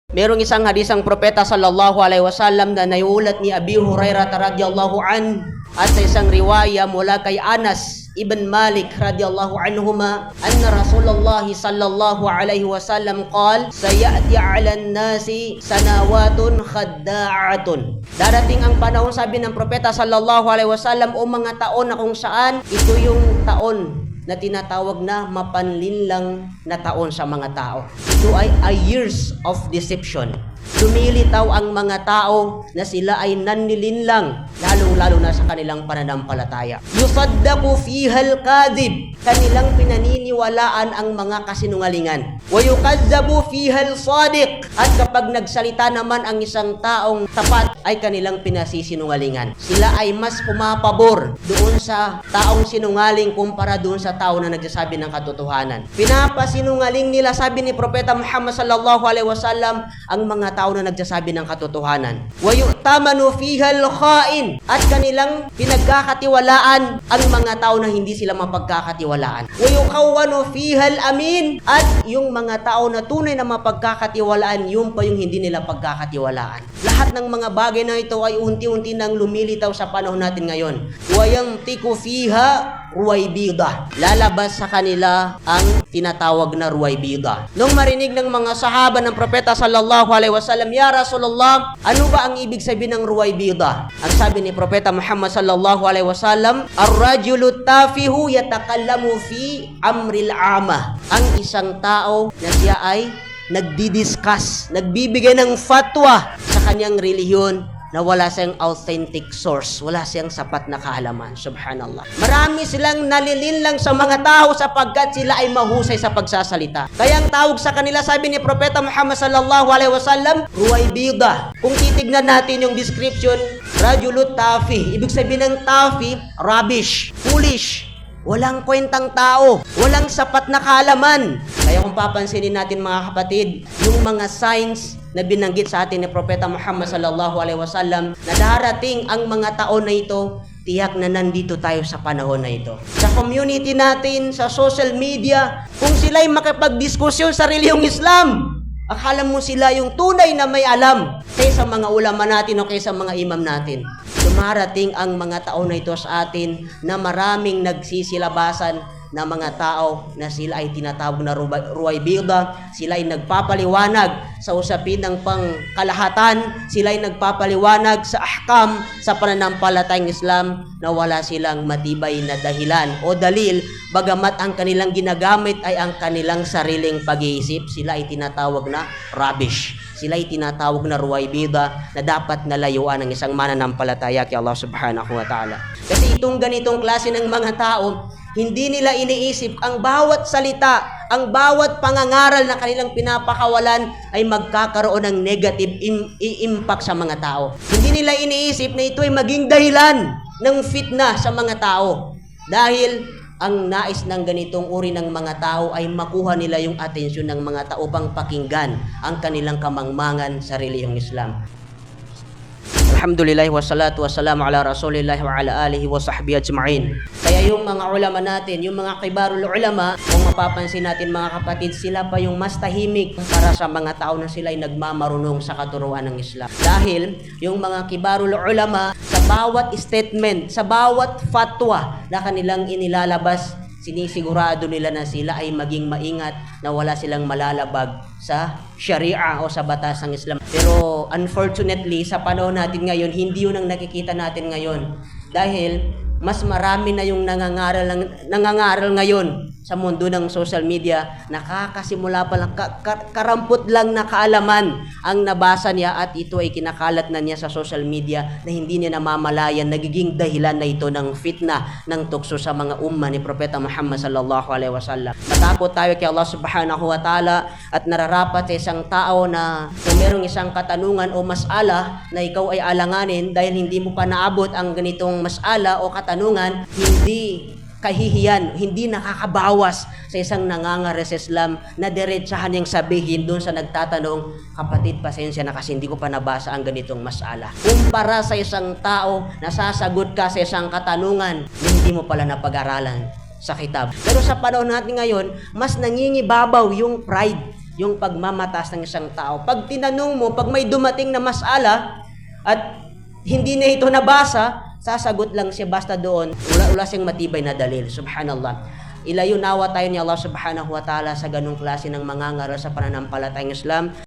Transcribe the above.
Merong isang hadisang propeta sallallahu alaihi wasallam na naiulat ni Abi Hurairah radhiyallahu an at sa isang riwaya mula kay Anas ibn Malik radhiyallahu anhuma anna Rasulullah sallallahu alaihi wasallam qala sayati 'alan nasi sanawatun khadda'atun. Darating ang panahon, sabi ng propeta sallallahu alaihi wasallam, o mga taon na kung saan ito yung taon na tinatawag na mapanlinlang na taon sa mga tao. Ito ay a years of deception. Lumilitaw ang mga tao na sila ay nanlilinlang, lalong-lalo na sa kanilang pananampalataya. Yusaddaqu fiha al-kadhib, kanilang pinaniniwalaan ang mga kasinungalingan. Wa yukazzabu fiha al-sadiq, at kapag nagsalita naman ang isang taong tapat ay kanilang pinasisinungalingan. Sila ay mas pumapabor doon sa taong sinungaling kumpara doon sa tao na nagsasabi ng katotohanan. Pinapasinungaling nila, sabi ni Propeta Muhammad sallallahu alaihi wasallam, ang mga tao na nagsasabi ng katotohanan. Wa yu'tamanu fiha al-kha'in, at kanilang pinagkakatiwalaan ang mga tao na hindi sila mapagkakatiwalaan. Wa yukhawwanu fiha al-amin, at yung mga tao na tunay na mapagkakatiwalaan, yun pa yung hindi nila pagkakatiwalaan. Lahat ng mga bagay na ito ay unti-unti nang lumilitaw sa panahon natin ngayon. Wa yantiqu fiha ruwaybida, lalabas sa kanila ang tinatawag na ruwaybida. Nung marinig ng mga sahaba ng propeta sallallahu alaihi wasallam, ya Rasulullah, ano ba ang ibig sabihin ng ruwaybida? Ang sabi ni propeta Muhammad sallallahu alaihi wasallam, ar-rajulu tafihu yatakallamu fi amril ama, ang isang tao na siya ay nagdi-discuss, nagbibigay ng fatwa sa kanyang relihiyon na wala siyang authentic source, wala siyang sapat na kaalaman. Subhanallah. Marami silang nalilinlang sa mga tao sapagkat sila ay mahusay sa pagsasalita. Kaya ang tawag sa kanila, sabi ni Propeta Muhammad sallallahu alaihi wasallam, ruwaybida. Kung titignan natin yung description, rajulut tafi. Ibig sabihin ng tafi, rubbish, foolish. Walang kwentang tao, walang sapat na kaalaman. Kaya kung papansinin natin mga kapatid, yung mga signs na binanggit sa atin ni Propeta Muhammad sallallahu alaihi wasallam na darating ang mga taon na ito, tiyak na nandito tayo sa panahon na ito. Sa community natin, sa social media, kung sila'y makipagdiskusyon sa relihiyong Islam, akala mo sila yung tunay na may alam kaysa mga ulama natin o kaysa mga imam natin. Dumarating ang mga taon na ito sa atin na maraming nagsisilabasan na mga tao na sila ay tinatawag na ruwaybida. Sila ay nagpapaliwanag sa usapin ng pangkalahatan, sila ay nagpapaliwanag sa ahkam sa pananampalatayang Islam na wala silang matibay na dahilan o dalil, bagamat ang kanilang ginagamit ay ang kanilang sariling pag-iisip. Sila ay tinatawag na rubbish. Sila ay tinatawag na ruwaybida na dapat nalayuan ng isang mananampalataya kay Allah subhanahu wa ta'ala. Kasi itong ganitong klase ng mga tao, hindi nila iniisip ang bawat salita, ang bawat pangangaral na kanilang pinapakawalan ay magkakaroon ng negative impact sa mga tao. Hindi nila iniisip na ito ay maging dahilan ng fitna sa mga tao. Dahil ang nais ng ganitong uri ng mga tao ay makuha nila yung atensyon ng mga tao pang pakinggan ang kanilang kamangmangan sa relihiyong Islam. Alhamdulillah wassalatu wassalamu ala rasulillah wa ala alihi wa sahbihi ajma'in. Kaya yung mga ulama natin, yung mga kibarul ulama, kung mapapansin natin mga kapatid, sila pa yung mas tahimik para sa mga tao na sila ay nagmamarunong sa katuruan ng Islam. Dahil yung mga kibarul ulama, sa bawat statement, sa bawat fatwa na kanilang inilalabas, sinisigurado nila na sila ay maging maingat na wala silang malalabag sa Sharia o sa batas ng Islam. Pero unfortunately, sa panahon natin ngayon, hindi yun ang nakikita natin ngayon. Dahil mas marami na yung nangangaral ngayon sa mundo ng social media, nakakasimula pa lang, karampot lang na kaalaman ang nabasa niya at ito ay kinakalat na niya sa social media na hindi niya namamalayan, nagiging dahilan na ito ng fitna, ng tukso sa mga umma ni Propeta Muhammad sallallahu alaihi wasallam. Matakot tayo kay Allah subhanahu wa ta'ala at nararapat sa isang tao na kung merong isang katanungan o masala na ikaw ay alanganin dahil hindi mo pa naabot ang ganitong masala o katanungan, hindi kahihiyan, hindi nakakabawas sa isang nangangaral sa Islam na diretsahan niyang sabihin doon sa nagtatanong, kapatid, pasensya na kasi hindi ko pa nabasa ang ganitong masala. Kumpara sa isang tao na sasagot ka sa isang katanungan na hindi mo pala napag-aralan sa kitab. Pero sa panahon natin ngayon, mas nangingibabaw yung pride, yung pagmamatas ng isang tao. Pag tinanong mo, pag may dumating na masala at hindi na ito nabasa, sasagot lang siya basta doon. Wala siyang matibay na dalil. Subhanallah. Ilayo nawa tayo ni Allah subhanahu wa ta'ala sa ganung klase ng mga ngaral sa pananampalatayang Islam.